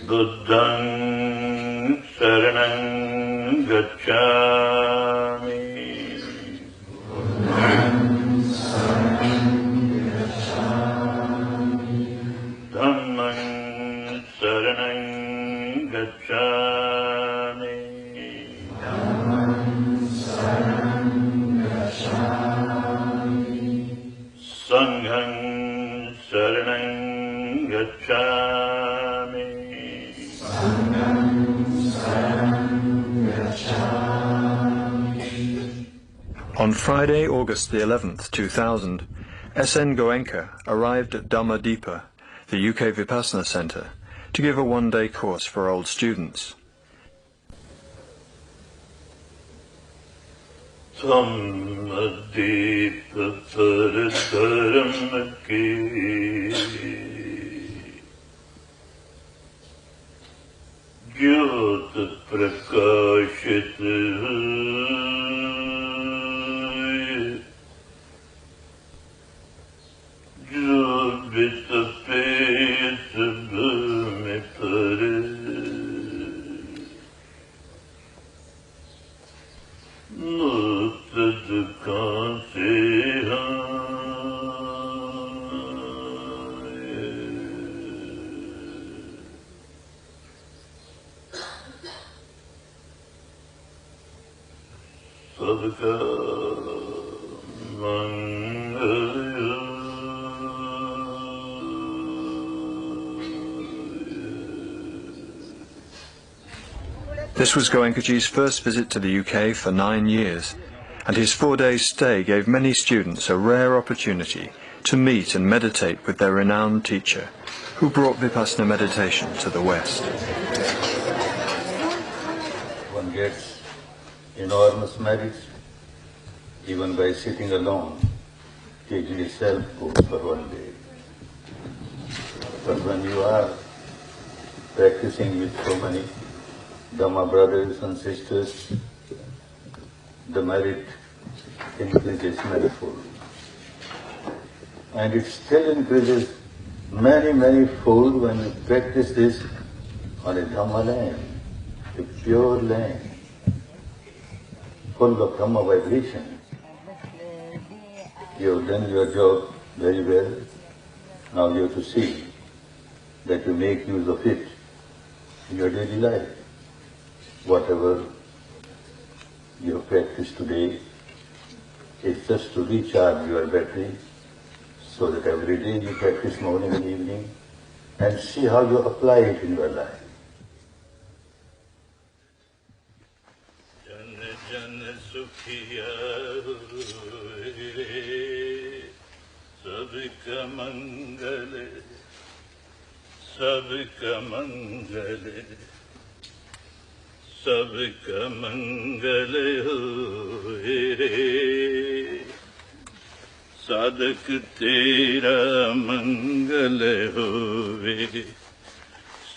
Buddhaṃ Saraṇaṃ Gacchāmi. Dhammaṃ Saraṇaṃ Gacchāmi. Sanghaṃ Saraṇaṃ Gacchāmi. On Friday, August the 11th, 2000, S.N. Goenka arrived at Dhamma Deepa, the UK Vipassana Centre, to give a one-day course for old students. Dhamma Deepa Paradharma ki Jyot Prakashit Jyot Pet Bhumi Pare Mukta Dukhan Se Sabka Mangalaya. This was Goenkaji's first visit to the UK for 9 years, and his 4-day stay gave many students a rare opportunity to meet and meditate with their renowned teacher, who brought Vipassana meditation to the West. One gets enormous merits even by sitting alone. Teaching itself goes for one day. But when you are practicing with so many Dhamma brothers and sisters, the merit increases manifold. And it still increases many fold when you practice this on a Dhamma land, a pure land, full of Dhamma vibration. You have done your job very well. Now you have to see that you make use of it in your daily life. Whatever you have practiced today is just to recharge your battery, so that every day you practice morning and evening and see how you apply it in your life. Jana jana sukhiya sabka mangale, sabka mangale, sabka mangale hoye re. साधक तेरा मंगल होवे,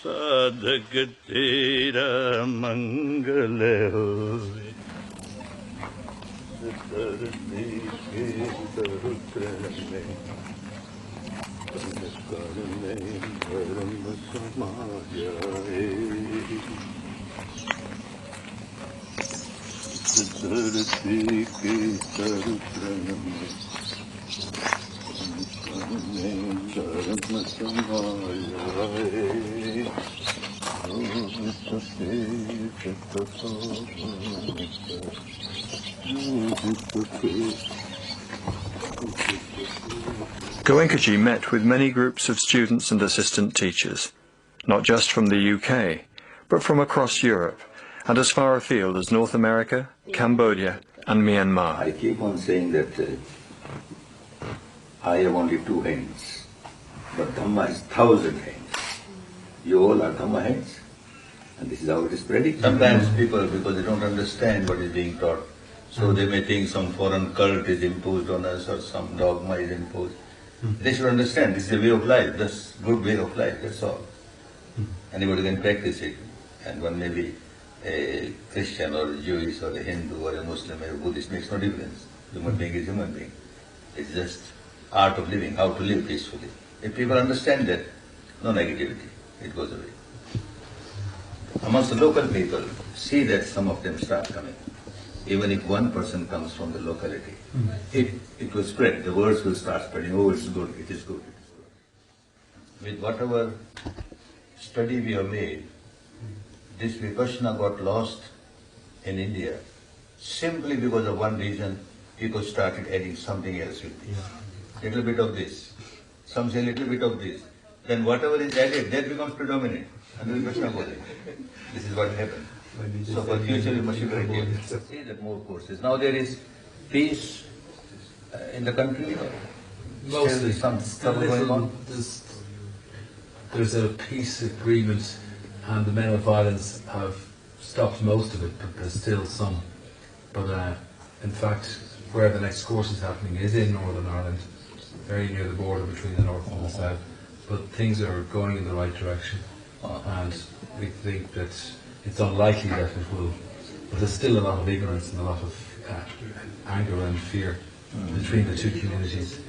साधक तेरा मंगल होवे। धरती के दरुद्र में अंधकार में धर्म समा जाए, धरती के दरुद्र में धर्म समाये। Goenkaji met with many groups of students and assistant teachers, not just from the UK, but from across Europe and as far afield as North America, Cambodia and Myanmar. I keep on saying that I have only 2 hands, but Dhamma has 1,000 hands. You all are Dhamma hands, and this is how it is spreading. Sometimes people, because they don't understand what is being taught, so they may think some foreign cult is imposed on us or some dogma is imposed. They should understand this is a way of life, that's a good way of life, that's all. Anybody can practice it, and one may be a Christian or a Jewish or a Hindu or a Muslim or a Buddhist, makes no difference. Human being is human being. It's just art of living, how to live peacefully. If people understand that, no negativity. it goes away. Amongst the local people, see that some of them start coming. Even if one person comes from the locality, it will spread. The words will start spreading. Oh, it's good, it is good, it is good. With whatever study we have made, this Vipassana got lost in India simply because of one reason. People started adding something else with this. Little bit of this. Some say little bit of this. Then whatever is added, that becomes predominant. And the Vipassana goes in. This is what happened. So for future we must be very careful. See that more courses. Now there is peace in the country. Mostly. Some trouble going on. There's a peace agreement and the men of violence have stopped most of it, but there's still some. But in fact, where the next course is happening is in Northern Ireland, very near the border between the north and the south. But things are going in the right direction, and we think that it's unlikely that it will. But there's still a lot of ignorance and a lot of anger and fear between the two communities,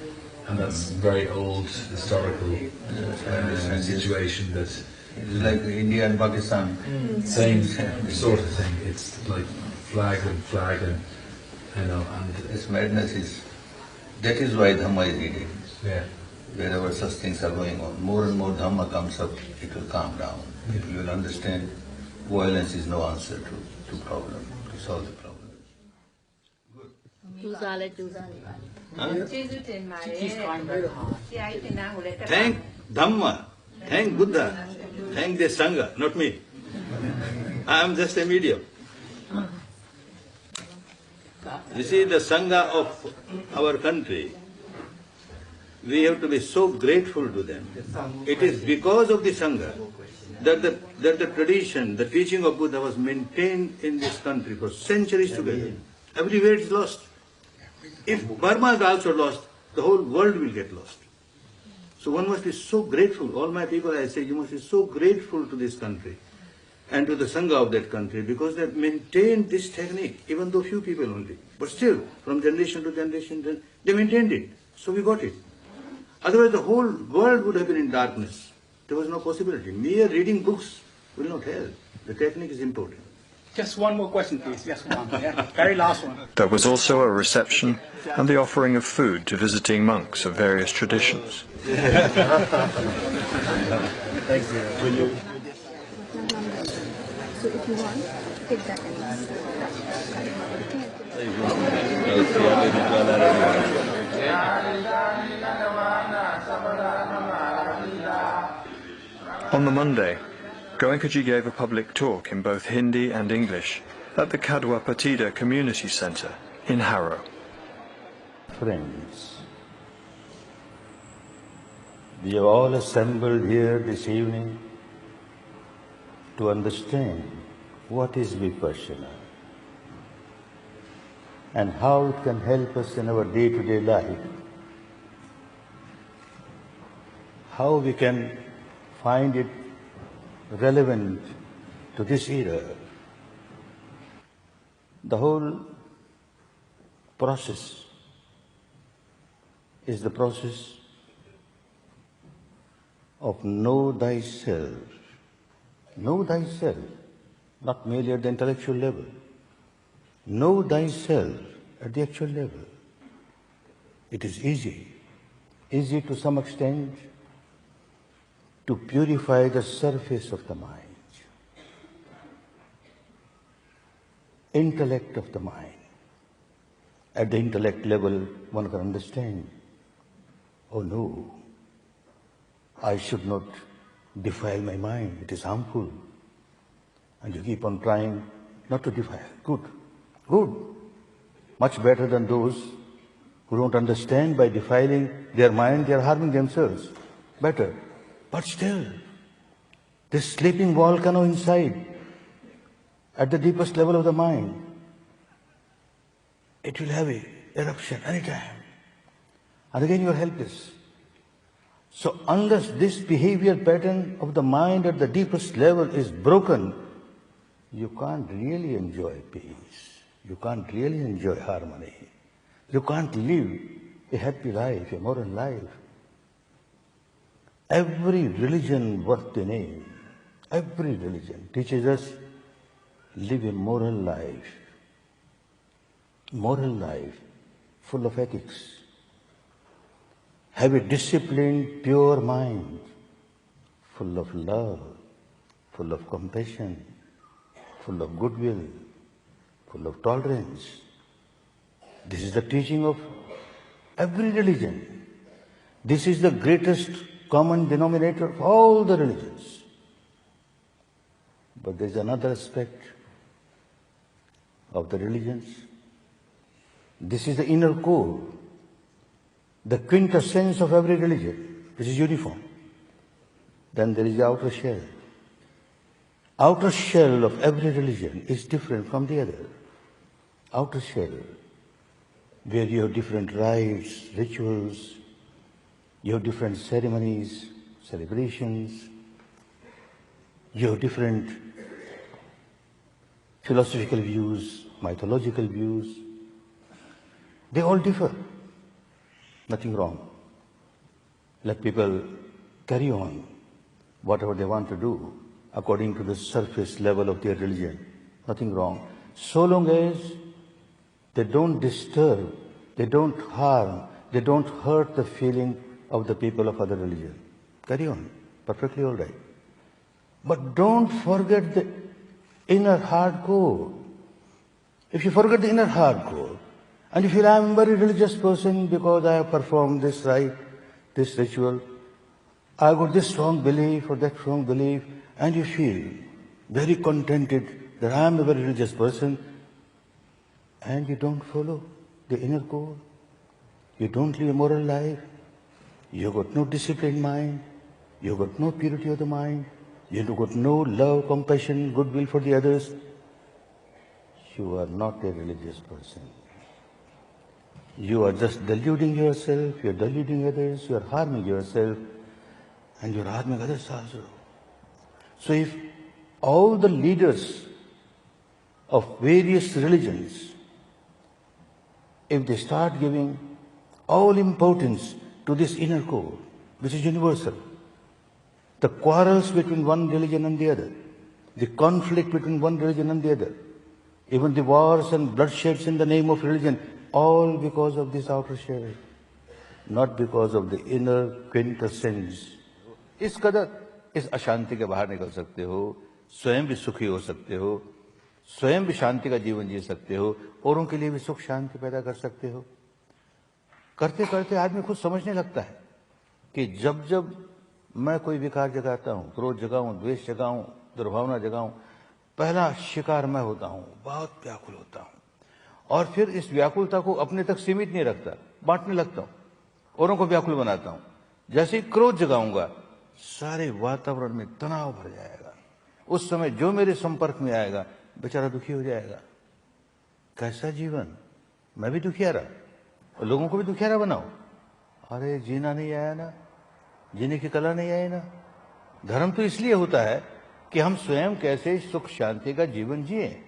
and that's a very old historical situation that. It's like India and Pakistan. Same sort of thing. It's like flag and and This madness is, that is why Dhamma is needed. yeah. Wherever such things are going on, more and more Dhamma comes up, it will calm down. People will understand violence is no answer to problem, to solve the problem. Thank Dhamma, thank Buddha, thank the Sangha, not me. I am just a medium. You see, the Sangha of our country, we have to be so grateful to them. It is because of the Sangha that the tradition, the teaching of Buddha was maintained in this country for centuries together. Everywhere it is lost. If Burma is also lost, the whole world will get lost. So one must be so grateful. All my people, I say, you must be so grateful to this country and to the Sangha of that country, because they have maintained this technique, even though few people only. But still, from generation to generation, they maintained it. So we got it. Otherwise, the whole world would have been in darkness. There was no possibility. Mere reading books will not help. The technique is important. Just one more question, please. Just one. Yeah. Very last one. There was also a reception and the offering of food to visiting monks of various traditions. Thank you. Will you? So if you want, take that On the Monday, Goenkaji gave a public talk in both Hindi and English at the Kadwa Patida Community Centre in Harrow. Friends, we have all assembled here this evening to understand what is Vipassana and how it can help us in our day-to-day life, how we can find it relevant to this era. The whole process is the process of know thyself. Know thyself, not merely at the intellectual level. Know thyself at the actual level. It is easy to some extent, to purify the surface of the mind, intellect of the mind. At the intellect level, one can understand, oh no, I should not defile my mind, it is harmful. And you keep on trying not to defile. Good. Much better than those who don't understand. By defiling their mind, they are harming themselves. Better. But still, this sleeping volcano inside, at the deepest level of the mind, it will have an eruption anytime. And again you are helpless. So unless this behavior pattern of the mind at the deepest level is broken, you can't really enjoy peace. You can't really enjoy harmony. You can't live a happy life, a moral life. Every religion worth the name, every religion teaches us live a moral life full of ethics. Have a disciplined, pure mind, full of love, full of compassion, full of goodwill, full of tolerance. This is the teaching of every religion. This is the greatest common denominator of all the religions. But there is another aspect of the religions. This is the inner core, the quintessence of every religion, which is uniform. Then there is the outer shell. Outer shell of every religion is different from the other. Outer shell, where you have different rites, rituals, you have different ceremonies, celebrations, you have different philosophical views, mythological views. They all differ. Nothing wrong. Let people carry on whatever they want to do according to the surface level of their religion. Nothing wrong. So long as they don't disturb, they don't harm, they don't hurt the feeling of the people of other religion. Carry on. Perfectly all right. But don't forget the inner hardcore. If you forget the inner hardcore, and you feel I am a very religious person because I have performed this rite, this ritual, I got this strong belief or that strong belief, and you feel very contented that I am a very religious person, and you don't follow the inner core, you don't live a moral life, you got no disciplined mind, you got no purity of the mind, you got no love, compassion, goodwill for the others, you are not a religious person. You are just deluding yourself, you are deluding others, you are harming yourself, and you are harming others also. So if all the leaders of various religions, if they start giving all importance to this inner core, which is universal, the quarrels between one religion and the other, the conflict between one religion and the other, even the wars and bloodsheds in the name of religion, all because of this outer shell, not because of the inner quintessence. इस कदर इस अशांति के बाहर निकल सकते हो, स्वयं भी सुखी हो सकते हो, स्वयं भी शांति का जीवन जी सकते हो, औरों के लिए भी सुख शांति पैदा कर सकते हो. करते करते आदमी खुद समझने लगता है कि जब जब मैं कोई विकार जगाता हूँ, क्रोध जगाऊं, द्वेष जगाऊं, दुर्भावना जगाऊं, पहला शिकार मैं होता हूँ, बहुत व्याकुल होता हूँ. और फिर इस व्याकुलता को अपने तक सीमित नहीं रखता, बांटने लगता हूँ, औरों को व्याकुल बनाता हूँ. जैसे ही क्रोध जगाऊंगा, सारे वातावरण में तनाव भर जाएगा. उस समय जो मेरे संपर्क में आएगा, बेचारा दुखी हो जाएगा. कैसा जीवन, मैं भी दुखियारा और लोगों को भी दुखियारा बनाओ. अरे जीना नहीं आया ना, जीने की कला नहीं आई ना. धर्म तो इसलिए होता है कि हम स्वयं कैसे सुख शांति का जीवन जिए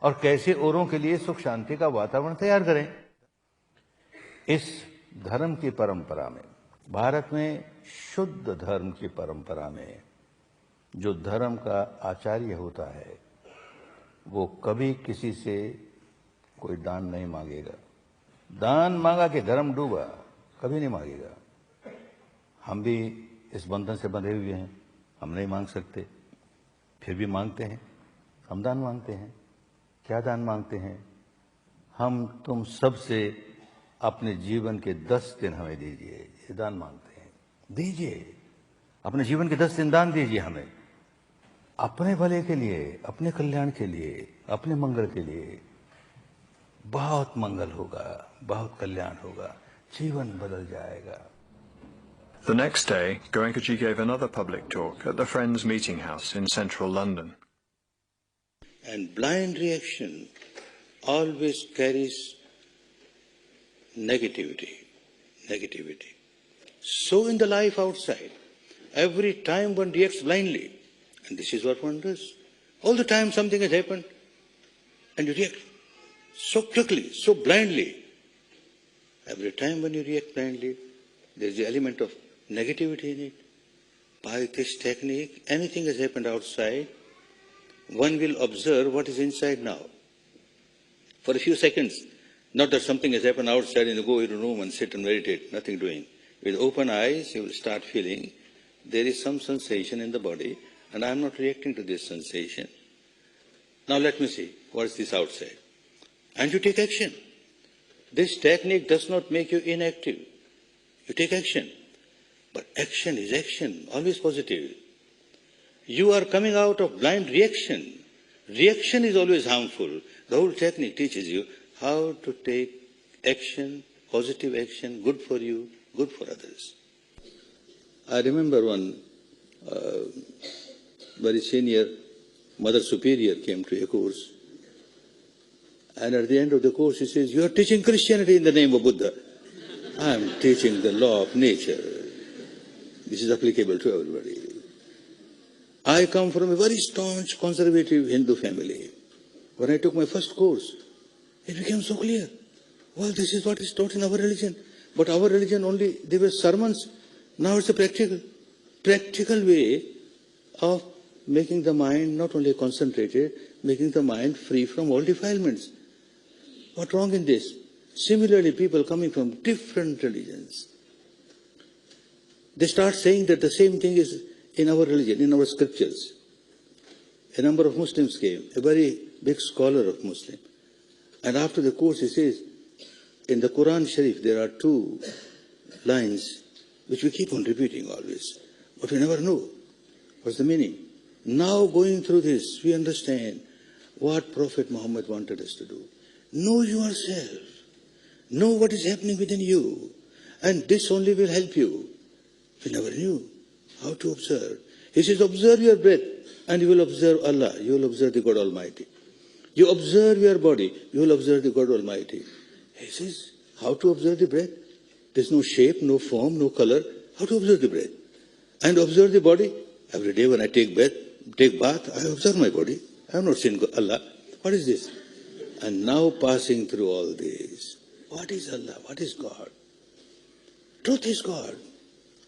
और कैसे औरों के लिए सुख शांति का वातावरण तैयार करें. इस धर्म की परंपरा में, भारत में शुद्ध धर्म की परंपरा में, जो धर्म का आचार्य होता है वो कभी किसी से कोई दान नहीं मांगेगा. दान मांगा कि धर्म डूबा, कभी नहीं मांगेगा. हम भी इस बंधन से बंधे हुए हैं, हम नहीं मांग सकते, फिर भी मांगते हैं. हम दान मांगते हैं. क्या दान मांगते हैं? हम तुम सब से अपने जीवन के 10 दिन हमें दीजिए, ये दान मांगते हैं. दीजिए, अपने जीवन के 10 दिन दान दीजिए हमें, अपने भले के लिए, अपने कल्याण के लिए, अपने मंगल के लिए. बहुत मंगल होगा, बहुत कल्याण होगा, जीवन बदल जाएगा. The next day, Goenka gave another public talk at the Friends Meeting House in central London. And blind reaction always carries negativity. So in the life outside, every time one reacts blindly, and this is what one does. All the time something has happened, and you react so quickly, so blindly. Every time when you react blindly, there is the element of negativity in it. By this technique, anything has happened outside, one will observe what is inside now. For a few seconds, not that something has happened outside and you go into a room and sit and meditate, nothing doing. With open eyes, you will start feeling there is some sensation in the body and I am not reacting to this sensation. Now let me see, what is this outside? And you take action. This technique does not make you inactive. You take action. But action is action, always positive. You are coming out of blind reaction. Reaction is always harmful. The whole technique teaches you how to take action, positive action, good for you, good for others. I remember one very senior Mother Superior came to a course, and at the end of the course he says, "You are teaching Christianity in the name of Buddha." I am teaching the law of nature. This is applicable to everybody. I come from a very staunch conservative Hindu family. When I took my first course, it became so clear. Well, this is what is taught in our religion. But our religion only, they were sermons. Now it's a practical way of making the mind not only concentrated, making the mind free from all defilements. What's wrong in this? Similarly, people coming from different religions, they start saying that the same thing is in our religion, in our scriptures. A number of Muslims came, a very big scholar of Muslim. And after the course he says, in the Quran Sharif there are 2 lines which we keep on repeating always, but we never know what's the meaning. Now going through this, we understand what Prophet Muhammad wanted us to do. Know yourself. Know what is happening within you. And this only will help you. We never knew how to observe. He says, observe your breath and you will observe Allah. You will observe the God Almighty. You observe your body, you will observe the God Almighty. He says, how to observe the breath? There's no shape, no form, no color. How to observe the breath? And observe the body. Every day when I take bath, I observe my body. I have not seen Allah. What is this? And now passing through all this, what is Allah? What is God? Truth is God.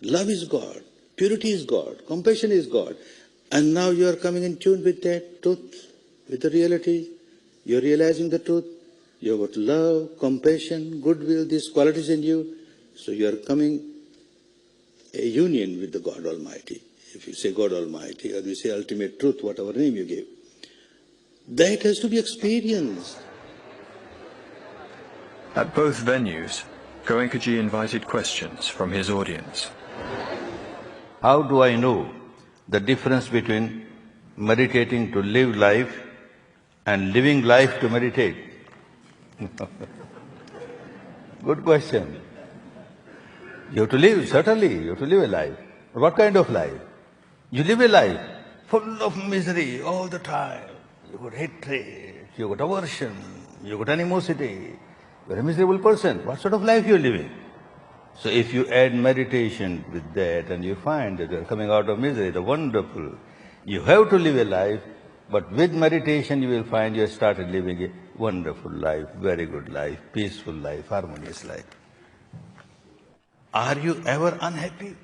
Love is God. Purity is God. Compassion is God. And now you are coming in tune with that truth, with the reality. You are realizing the truth. You have got love, compassion, goodwill, these qualities in you. So you are coming a union with the God Almighty. If you say God Almighty, or you say ultimate truth, whatever name you give, that has to be experienced. At both venues, Goenkaji invited questions from his audience. How do I know the difference between meditating to live life and living life to meditate? Good question. You have to live, certainly, you have to live a life. But what kind of life? You live a life full of misery all the time. You got hatred, you got aversion, you got animosity. You're a miserable person. What sort of life you're living? So if you add meditation with that and you find that you're coming out of misery, the wonderful. You have to live a life, but with meditation you will find you have started living a wonderful life, very good life, peaceful life, harmonious life. Are you ever unhappy?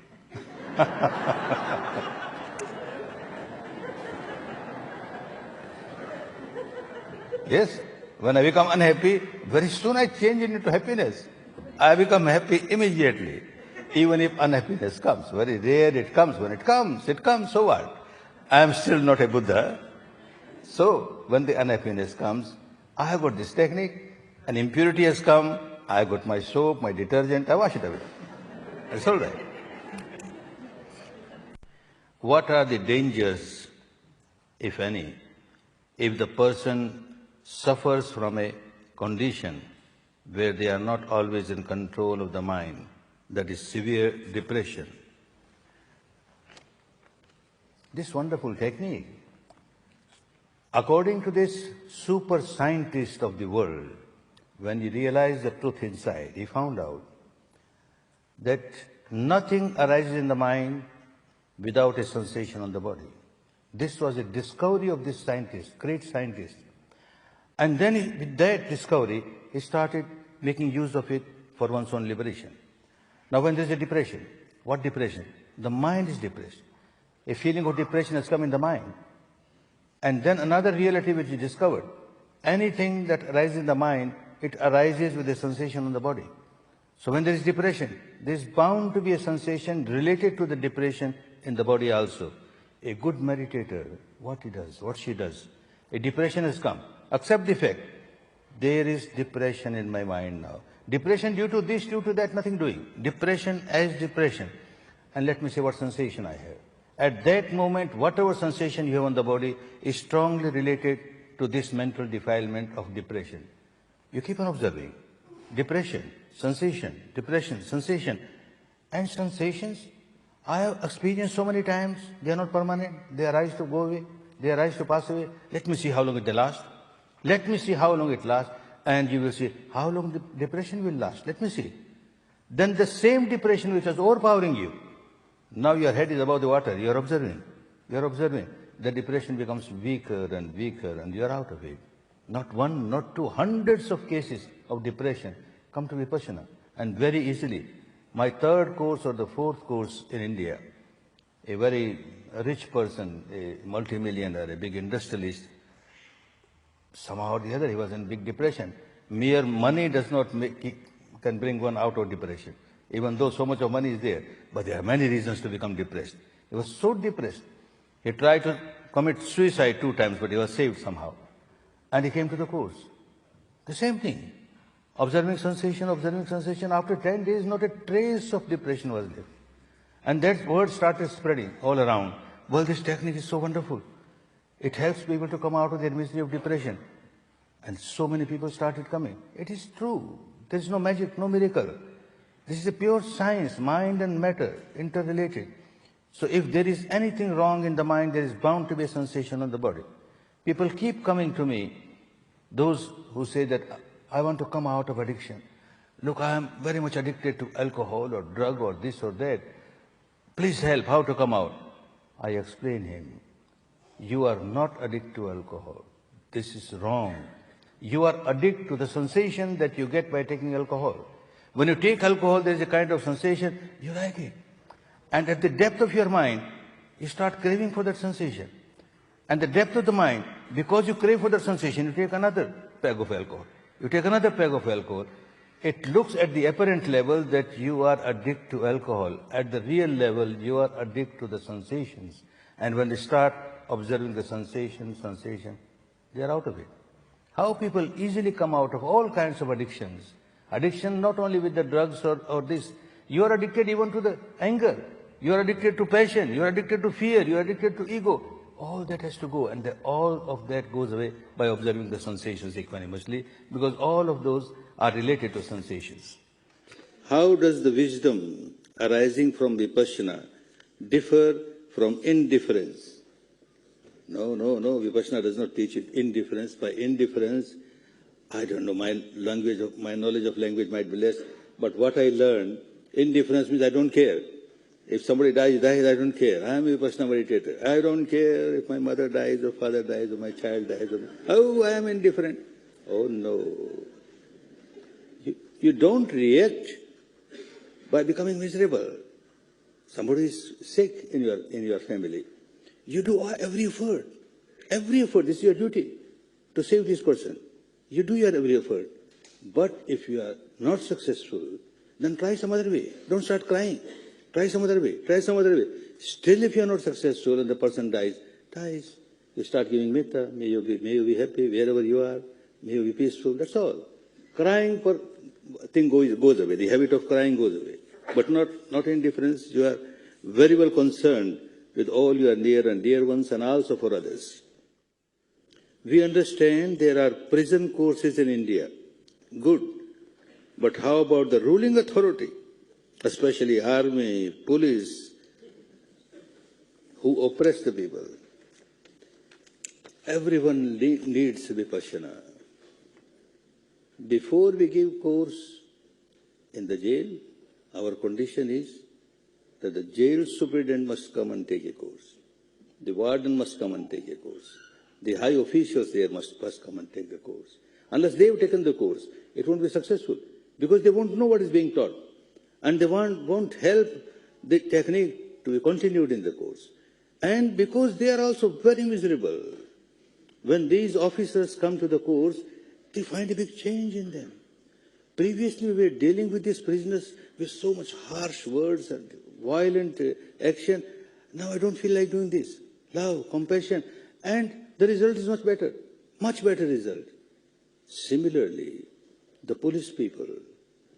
Yes. When I become unhappy, very soon I change it into happiness. I become happy immediately, even if unhappiness comes. Very rare it comes. When it comes, so what? I am still not a Buddha. So, when the unhappiness comes, I have got this technique, an impurity has come, I have got my soap, my detergent, I wash it away. It's all right. What are the dangers, if any, if the person suffers from a condition where they are not always in control of the mind, that is severe depression? This wonderful technique, according to this super scientist of the world, when he realized the truth inside, he found out that nothing arises in the mind without a sensation on the body. This was a discovery of this scientist, great scientist. And then with that discovery, he started making use of it for one's own liberation. Now when there is a depression, what depression? The mind is depressed. A feeling of depression has come in the mind. And then another reality which is discovered. Anything that arises in the mind, it arises with a sensation on the body. So when there is depression, there is bound to be a sensation related to the depression in the body also. A good meditator, what he does, what she does, a depression has come. Accept the fact, there is depression in my mind now. Depression due to this, due to that, nothing doing. Depression as depression. And let me say what sensation I have. At that moment, whatever sensation you have on the body is strongly related to this mental defilement of depression. You keep on observing. Depression, sensation, depression, sensation. And sensations, I have experienced so many times, they are not permanent. They arise to go away, they arise to pass away. Let me see how long it lasts. Let me see how long it lasts. And you will see how long the depression will last. Let me see. Then the same depression which was overpowering you, now your head is above the water, you are observing. You are observing. The depression becomes weaker and weaker and you are out of it. Not one, not two, hundreds of cases of depression come to Vipassana. And very easily, my third course or the fourth course in India, a very rich person, a multimillionaire, a big industrialist, somehow or the other he was in big depression. Mere money does not can bring one out of depression. Even though so much of money is there, but there are many reasons to become depressed. He was so depressed. He tried to commit suicide 2 times, but he was saved somehow. And he came to the course. The same thing. Observing sensation, after 10 days, not a trace of depression was left. And that word started spreading all around. Well, this technique is so wonderful. It helps people to come out of their misery of depression. And so many people started coming. It is true. There is no magic, no miracle. This is a pure science, mind and matter, interrelated. So if there is anything wrong in the mind, there is bound to be a sensation on the body. People keep coming to me, those who say that, I want to come out of addiction. Look, I am very much addicted to alcohol or drug or this or that. Please help, how to come out? I explain him, you are not addicted to alcohol. This is wrong. You are addicted to the sensation that you get by taking alcohol. When you take alcohol, there is a kind of sensation, you like it. And at the depth of your mind, you start craving for that sensation. And the depth of the mind, because you crave for that sensation, you take another peg of alcohol. You take another peg of alcohol. It looks at the apparent level that you are addicted to alcohol. At the real level, you are addicted to the sensations. And when they start observing the sensation, they are out of it. How people easily come out of all kinds of addictions. Addiction not only with the drugs or this. You are addicted even to the anger. You are addicted to passion. You are addicted to fear. You are addicted to ego. All that has to go. And all of that goes away by observing the sensations equanimously, because all of those are related to sensations. How does the wisdom arising from Vipassana differ from indifference? No. Vipassana does not teach it indifference. By indifference, I don't know, my knowledge of language might be less, but what I learned, indifference means I don't care. If somebody dies, I don't care. I am a Vipassana meditator. I don't care if my mother dies or father dies or my child dies. I am indifferent. Oh no. You don't react by becoming miserable. Somebody is sick in your family. You do every effort. This is your duty to save this person. You do your every effort. But if you are not successful, then try some other way. Don't start crying. Try some other way. Still, if you are not successful and the person dies, you start giving metta. May you be happy wherever you are. May you be peaceful. That's all. Crying for thing goes away. The habit of crying goes away. But not indifference. You are very well concerned with all your near and dear ones and also for others. We understand there are prison courses in India. Good. But how about the ruling authority, especially army, police, who oppress the people? Everyone needs Vipassana. Before we give course in the jail, our condition is that the jail superintendent must come and take a course. The warden must come and take a course. The high officials there must first come and take the course. Unless they have taken the course, it won't be successful, because they won't know what is being taught. And they won't help the technique to be continued in the course. And because they are also very miserable, when these officers come to the courts, they find a big change in them. Previously, we were dealing with these prisoners with so much harsh words and violent action. Now I don't feel like doing this. Love, compassion, and the result is much better result. Similarly, the police people,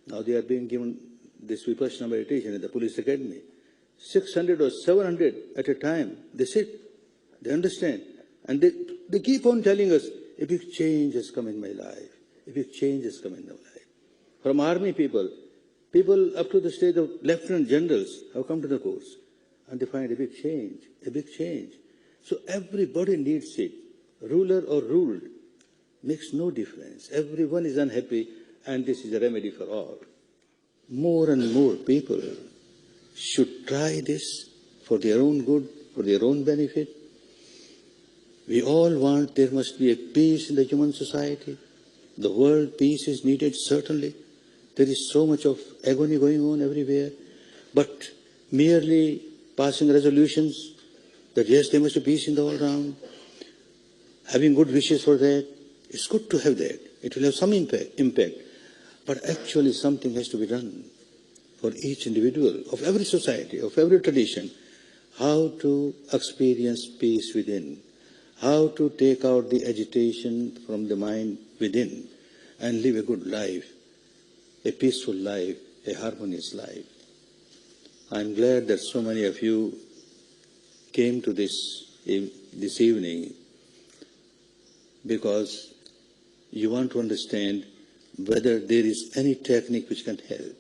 now they are being given this Vipassana meditation in the police academy. 600 or 700 at a time, they sit, they understand, and they keep on telling us, a big change has come in my life, a big change has come in my life. From army people up to the stage of lieutenant generals have come to the course, and they find a big change, a big change. So everybody needs it, ruler or ruled, makes no difference. Everyone is unhappy, and this is a remedy for all. More and more people should try this for their own good, for their own benefit. We all want there must be a peace in the human society. The world peace is needed, certainly. There is so much of agony going on everywhere. But merely passing resolutions that yes, there must be peace in the all round, having good wishes for that, it's good to have that. It will have some impact. But actually something has to be done for each individual, of every society, of every tradition, how to experience peace within, how to take out the agitation from the mind within and live a good life, a peaceful life, a harmonious life. I'm glad that so many of you came to this evening because you want to understand whether there is any technique which can help.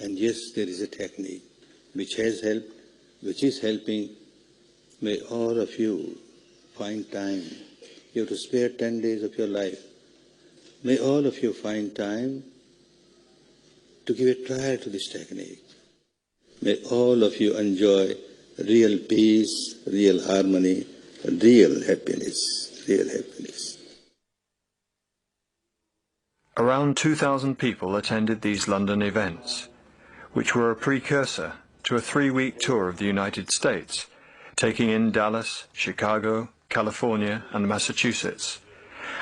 And yes, there is a technique which has helped, which is helping. May all of you find time. You have to spare 10 days of your life. May all of you find time to give a try to this technique. May all of you enjoy real peace, real harmony, real happiness, real happiness. Around 2,000 people attended these London events, which were a precursor to a 3-week tour of the United States, taking in Dallas, Chicago, California, and Massachusetts,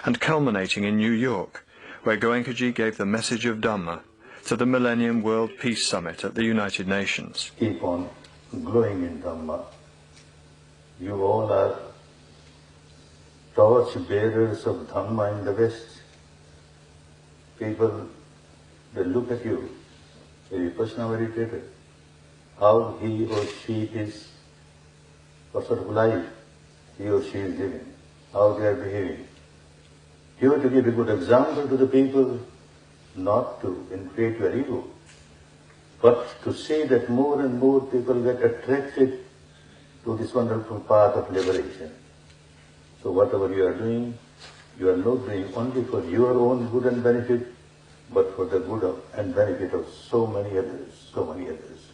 and culminating in New York, where Goenkaji gave the message of Dhamma to the Millennium World Peace Summit at the United Nations. Keep on growing in Dhamma. You all are torch bearers of Dhamma in the West. People, they look at you, a Vipassana meditator, how he or she is, what sort of life he or she is living, how they are behaving. You have to give a good example to the people, not to inflate your ego, but to see that more and more people get attracted to this wonderful path of liberation. So whatever you are doing, you are not doing only for your own good and benefit, but for the good of, and benefit of so many others, so many others.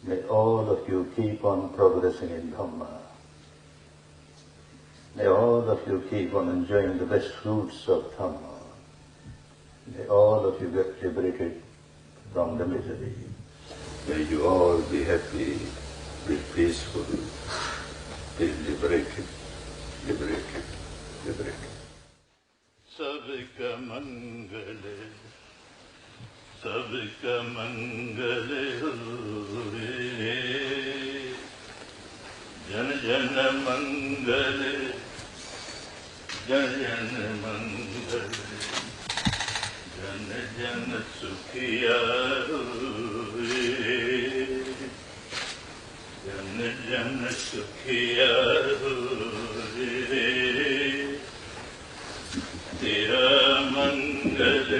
May all of you keep on progressing in Dhamma. May all of you keep on enjoying the best fruits of Dhamma. May all of you get liberated from the misery. May you all be happy, be peaceful, be liberated, liberated, liberated. सबका मंगल हो रे, जन जन मंगल, जन जन मंगल, जन जन सुखिया हो रे, जन जन सुखिया हो रे, तेरा मंगल